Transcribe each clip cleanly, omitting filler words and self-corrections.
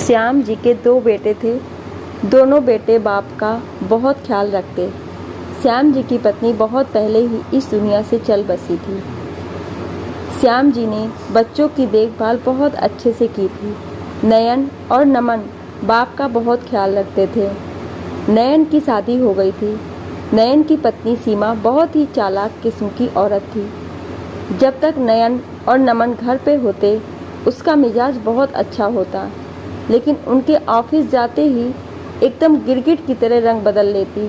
श्याम जी के दो बेटे थे। दोनों बेटे बाप का बहुत ख्याल रखते। श्याम जी की पत्नी बहुत पहले ही इस दुनिया से चल बसी थी। श्याम जी ने बच्चों की देखभाल बहुत अच्छे से की थी। नयन और नमन बाप का बहुत ख्याल रखते थे। नयन की शादी हो गई थी। नयन की पत्नी सीमा बहुत ही चालाक किस्म की औरत थी। जब तक नयन और नमन घर पे होते उसका मिजाज बहुत अच्छा होता, लेकिन उनके ऑफिस जाते ही एकदम गिरगिट की तरह रंग बदल लेती।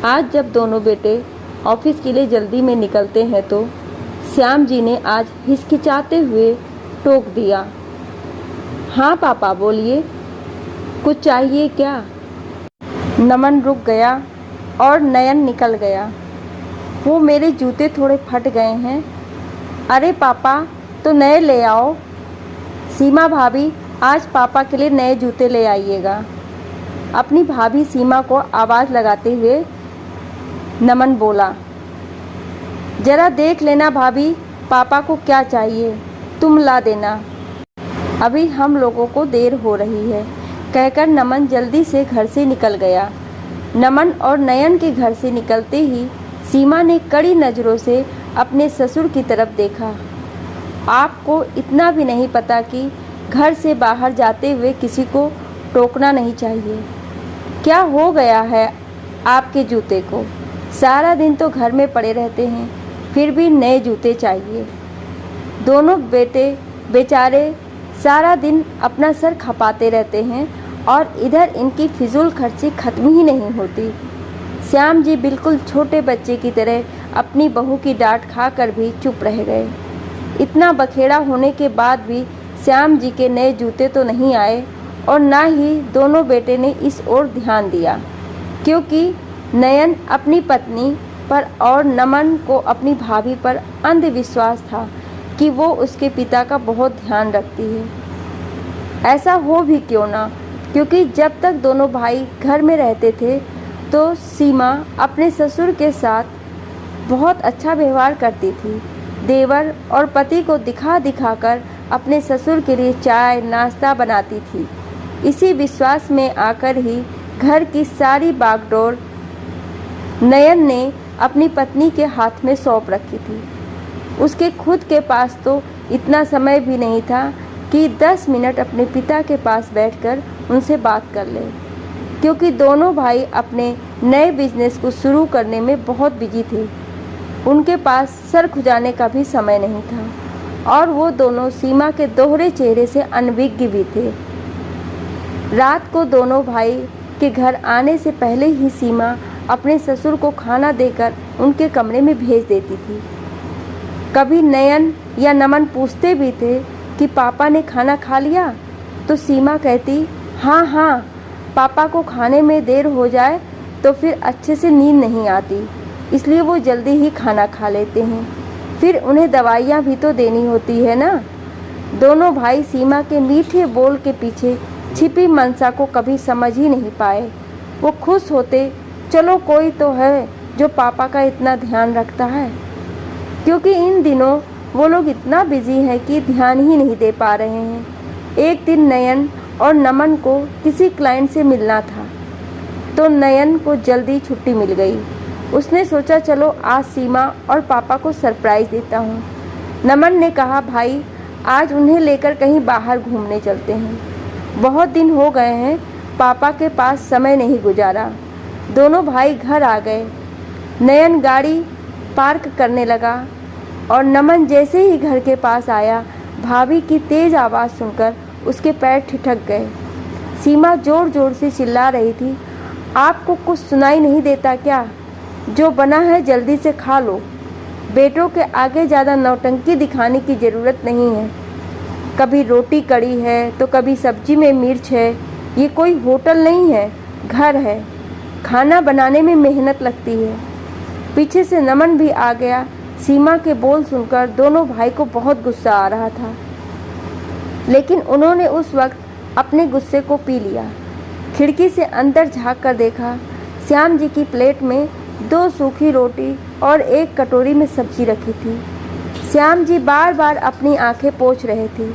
आज जब दोनों बेटे ऑफिस के लिए जल्दी में निकलते हैं तो श्याम जी ने आज हिचकिचाते हुए टोक दिया, हाँ पापा बोलिए, कुछ चाहिए क्या? नमन रुक गया और नयन निकल गया। वो मेरे जूते थोड़े फट गए हैं। अरे पापा तो नए ले आओ। सीमा भाभी आज पापा के लिए नए जूते ले आइएगा। अपनी भाभी सीमा को आवाज़ लगाते हुए नमन बोला, जरा देख लेना भाभी पापा को क्या चाहिए, तुम ला देना, अभी हम लोगों को देर हो रही है, कहकर नमन जल्दी से घर से निकल गया। नमन और नयन के घर से निकलते ही सीमा ने कड़ी नज़रों से अपने ससुर की तरफ देखा। आपको इतना भी नहीं पता कि घर से बाहर जाते हुए किसी को टोकना नहीं चाहिए? क्या हो गया है आपके जूते को? सारा दिन तो घर में पड़े रहते हैं, फिर भी नए जूते चाहिए। दोनों बेटे बेचारे सारा दिन अपना सर खपाते रहते हैं और इधर इनकी फिजूल खर्ची खत्म ही नहीं होती। श्याम जी बिल्कुल छोटे बच्चे की तरह अपनी बहू की डांट खाकर भी चुप रह गए। इतना बखेड़ा होने के बाद भी श्याम जी के नए जूते तो नहीं आए और ना ही दोनों बेटे ने इस ओर ध्यान दिया, क्योंकि नयन अपनी पत्नी पर और नमन को अपनी भाभी पर अंधविश्वास था कि वो उसके पिता का बहुत ध्यान रखती है। ऐसा हो भी क्यों ना, क्योंकि जब तक दोनों भाई घर में रहते थे तो सीमा अपने ससुर के साथ बहुत अच्छा व्यवहार करती थी। देवर और पति को दिखा दिखाकर अपने ससुर के लिए चाय नाश्ता बनाती थी। इसी विश्वास में आकर ही घर की सारी बागडोर नयन ने अपनी पत्नी के हाथ में सौंप रखी थी। उसके खुद के पास तो इतना समय भी नहीं था कि 10 मिनट अपने पिता के पास बैठकर उनसे बात कर ले, क्योंकि दोनों भाई अपने नए बिजनेस को शुरू करने में बहुत बिजी थे। उनके पास सर खुजाने का भी समय नहीं था और वो दोनों सीमा के दोहरे चेहरे से अनभिज्ञ भी थे। रात को दोनों भाई के घर आने से पहले ही सीमा अपने ससुर को खाना देकर उनके कमरे में भेज देती थी। कभी नयन या नमन पूछते भी थे कि पापा ने खाना खा लिया, तो सीमा कहती, हाँ हाँ, पापा को खाने में देर हो जाए तो फिर अच्छे से नींद नहीं आती, इसलिए वो जल्दी ही खाना खा लेते हैं, फिर उन्हें दवाइयाँ भी तो देनी होती है ना। दोनों भाई सीमा के मीठे बोल के पीछे छिपी मनसा को कभी समझ ही नहीं पाए। वो खुश होते, चलो कोई तो है जो पापा का इतना ध्यान रखता है, क्योंकि इन दिनों वो लोग इतना बिजी हैं कि ध्यान ही नहीं दे पा रहे हैं। एक दिन नयन और नमन को किसी क्लाइंट से मिलना था, तो नयन को जल्दी छुट्टी मिल गई। उसने सोचा चलो आज सीमा और पापा को सरप्राइज़ देता हूँ। नमन ने कहा, भाई आज उन्हें लेकर कहीं बाहर घूमने चलते हैं, बहुत दिन हो गए हैं पापा के पास समय नहीं गुजारा। दोनों भाई घर आ गए। नयन गाड़ी पार्क करने लगा और नमन जैसे ही घर के पास आया, भाभी की तेज़ आवाज़ सुनकर उसके पैर ठिठक गए। सीमा ज़ोर ज़ोर से चिल्ला रही थी, आपको कुछ सुनाई नहीं देता क्या? जो बना है जल्दी से खा लो। बेटों के आगे ज़्यादा नौटंकी दिखाने की ज़रूरत नहीं है। कभी रोटी कड़ी है तो कभी सब्जी में मिर्च है। ये कोई होटल नहीं है, घर है। खाना बनाने में मेहनत लगती है। पीछे से नमन भी आ गया। सीमा के बोल सुनकर दोनों भाई को बहुत गुस्सा आ रहा था, लेकिन उन्होंने उस वक्त अपने गुस्से को पी लिया। खिड़की से अंदर झाँक कर देखा, श्याम जी की प्लेट में 2 सूखी रोटी और 1 कटोरी में सब्जी रखी थी। श्याम जी बार बार अपनी आंखें पोंछ रहे थे।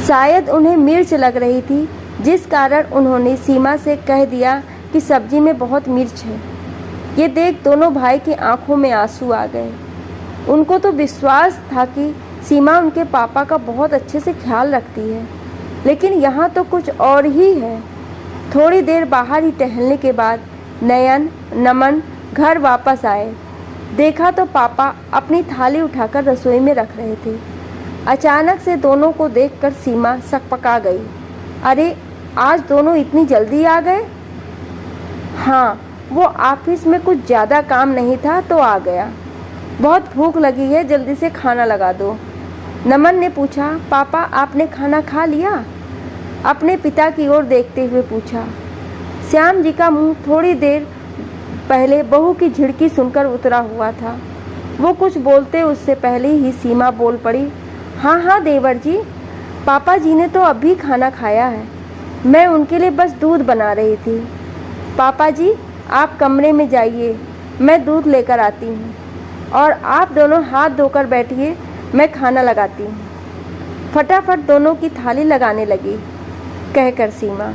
शायद उन्हें मिर्च लग रही थी, जिस कारण उन्होंने सीमा से कह दिया कि सब्जी में बहुत मिर्च है। ये देख दोनों भाई की आंखों में आंसू आ गए। उनको तो विश्वास था कि सीमा उनके पापा का बहुत अच्छे से ख्याल रखती है, लेकिन यहाँ तो कुछ और ही है। थोड़ी देर बाहर ही टहलने के बाद नयन नमन घर वापस आए। देखा तो पापा अपनी थाली उठाकर रसोई में रख रहे थे। अचानक से दोनों को देखकर सीमा सकपका गई। अरे, आज दोनों इतनी जल्दी आ गए? हाँ, वो ऑफिस में कुछ ज़्यादा काम नहीं था तो आ गया। बहुत भूख लगी है, जल्दी से खाना लगा दो। नमन ने पूछा, पापा आपने खाना खा लिया? अपने पिता की ओर देखते हुए पूछा। श्याम जी का मुंह थोड़ी देर पहले बहू की झिड़की सुनकर उतरा हुआ था। वो कुछ बोलते उससे पहले ही सीमा बोल पड़ी, हाँ हाँ देवर जी, पापा जी ने तो अभी खाना खाया है। मैं उनके लिए बस दूध बना रही थी। पापा जी आप कमरे में जाइए, मैं दूध लेकर आती हूँ, और आप दोनों हाथ धोकर बैठिए, मैं खाना लगाती हूँ। फटाफट दोनों की थाली लगाने लगी कहकर सीमा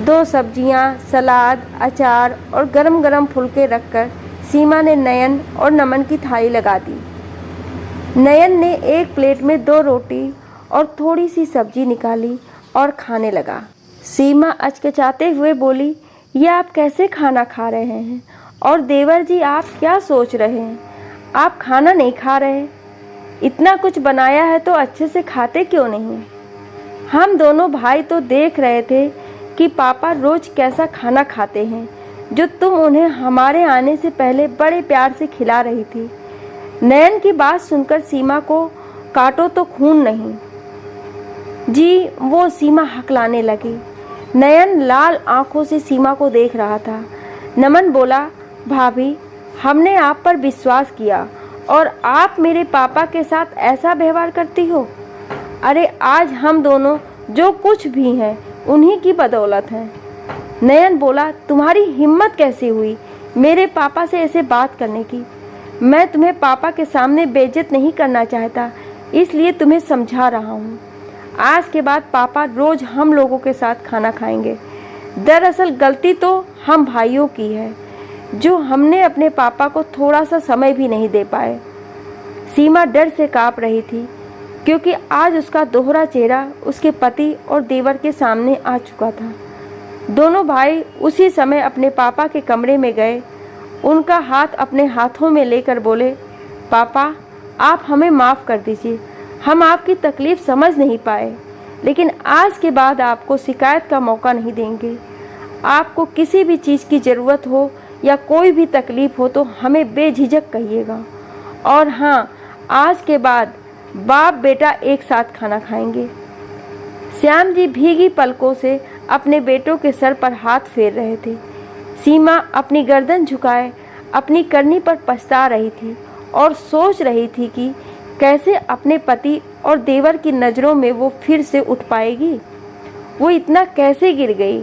2 सब्जियाँ, सलाद, अचार और गरम गरम फुलके रखकर सीमा ने नयन और नमन की थाली लगा दी। नयन ने एक प्लेट में 2 रोटी और थोड़ी सी सब्जी निकाली और खाने लगा। सीमा अचकचाते हुए बोली, ये आप कैसे खाना खा रहे हैं? और देवर जी आप क्या सोच रहे हैं? आप खाना नहीं खा रहे? इतना कुछ बनाया है तो अच्छे से खाते क्यों नहीं? हम दोनों भाई तो देख रहे थे कि पापा रोज कैसा खाना खाते हैं, जो तुम उन्हें हमारे आने से पहले बड़े प्यार से खिला रही थी। नयन की बात सुनकर सीमा को काटो तो खून नहीं जी, वो सीमा हकलाने लगी। नयन लाल आंखों से सीमा को देख रहा था। नमन बोला, भाभी हमने आप पर विश्वास किया और आप मेरे पापा के साथ ऐसा व्यवहार करती हो? अरे आज हम दोनों जो कुछ भी हैं उन्हीं की बदौलत हैं। नयन बोला, तुम्हारी हिम्मत कैसे हुई मेरे पापा से ऐसे बात करने की? मैं तुम्हें पापा के सामने बेइज्जत नहीं करना चाहता, इसलिए तुम्हें समझा रहा हूँ। आज के बाद पापा रोज हम लोगों के साथ खाना खाएंगे। दरअसल गलती तो हम भाइयों की है, जो हमने अपने पापा को थोड़ा सा समय भी नहीं दे पाए। सीमा डर से कांप रही थी, क्योंकि आज उसका दोहरा चेहरा उसके पति और देवर के सामने आ चुका था। दोनों भाई उसी समय अपने पापा के कमरे में गए। उनका हाथ अपने हाथों में लेकर बोले, पापा आप हमें माफ़ कर दीजिए, हम आपकी तकलीफ़ समझ नहीं पाए, लेकिन आज के बाद आपको शिकायत का मौका नहीं देंगे। आपको किसी भी चीज़ की ज़रूरत हो या कोई भी तकलीफ़ हो तो हमें बेझिझक कहिएगा। और हाँ, आज के बाद बाप बेटा एक साथ खाना खाएंगे। श्याम जी भीगी पलकों से अपने बेटों के सर पर हाथ फेर रहे थे। सीमा अपनी गर्दन झुकाए अपनी करनी पर पछता रही थी और सोच रही थी कि कैसे अपने पति और देवर की नज़रों में वो फिर से उठ पाएगी। वो इतना कैसे गिर गई?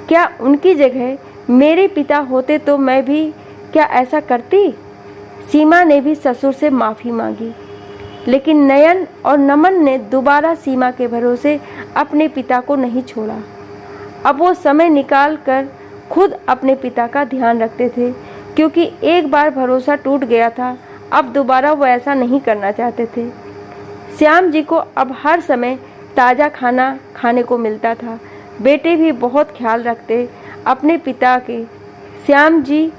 क्या उनकी जगह मेरे पिता होते तो मैं भी क्या ऐसा करती? सीमा ने भी ससुर से माफ़ी मांगी, लेकिन नयन और नमन ने दोबारा सीमा के भरोसे अपने पिता को नहीं छोड़ा। अब वो समय निकाल कर खुद अपने पिता का ध्यान रखते थे, क्योंकि एक बार भरोसा टूट गया था। अब दोबारा वो ऐसा नहीं करना चाहते थे। श्याम जी को अब हर समय ताज़ा खाना खाने को मिलता था। बेटे भी बहुत ख्याल रखते अपने पिता के। श्याम जी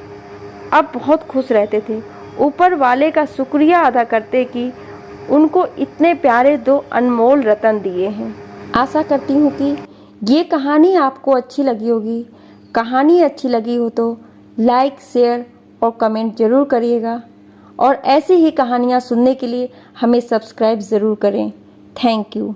अब बहुत खुश रहते थे। ऊपर वाले का शुक्रिया अदा करते कि उनको इतने प्यारे 2 अनमोल रतन दिए हैं। आशा करती हूँ कि ये कहानी आपको अच्छी लगी होगी। कहानी अच्छी लगी हो तो लाइक, शेयर और कमेंट ज़रूर करिएगा, और ऐसी ही कहानियाँ सुनने के लिए हमें सब्सक्राइब ज़रूर करें। Thank you.